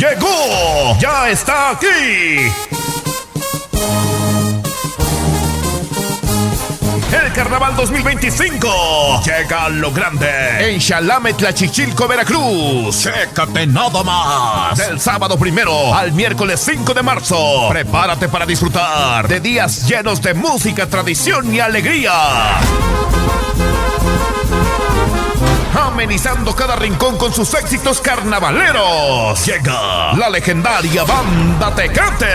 llegó, ya está aquí. El Carnaval 2025 llega a lo grande en Xalame, Tlachichilco, Veracruz. Chécate nada más. Del sábado 1 al miércoles 5 de marzo. Prepárate para disfrutar de días llenos de música, tradición y alegría. Amenizando cada rincón con sus éxitos carnavaleros. Llega la legendaria Banda Tecate.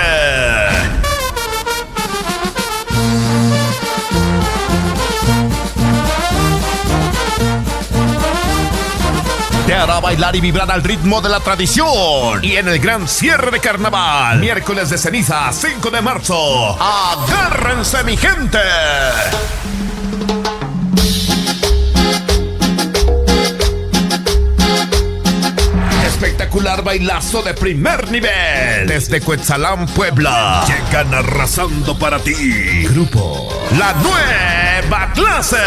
Te hará bailar y vibrar al ritmo de la tradición. Y en el gran cierre de carnaval, miércoles de ceniza, 5 de marzo, agárrense mi gente. Espectacular bailazo de primer nivel. Desde Cuetzalán, Puebla, llegan arrasando para ti. Grupo La Nueva Clase.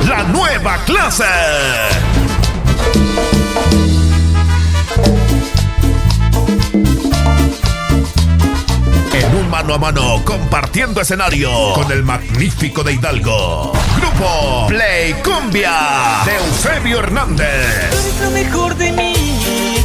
La Nueva Clase. En un mano a mano, compartiendo escenario con el magnífico de Hidalgo. Grupo Play Cumbia de Eusebio Hernández. Tú eres lo mejor de mí.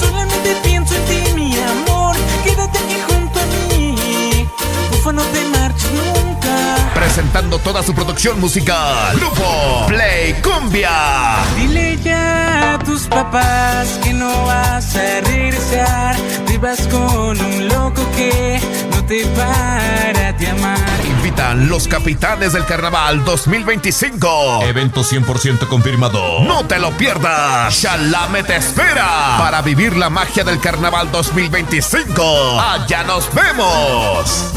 Solamente pienso en ti, mi amor. Quédate aquí junto a mí. Ufa, no te marches nunca. Presentando toda su producción musical. Grupo Play Cumbia. Dile ya a tus papás que no vas a regresar. Te vas con un loco que no te para de amar. Invitan los capitanes del Carnaval 2025. Evento 100% confirmado. No te lo pierdas. Xalame te espera para vivir la magia del Carnaval 2025. Allá nos vemos.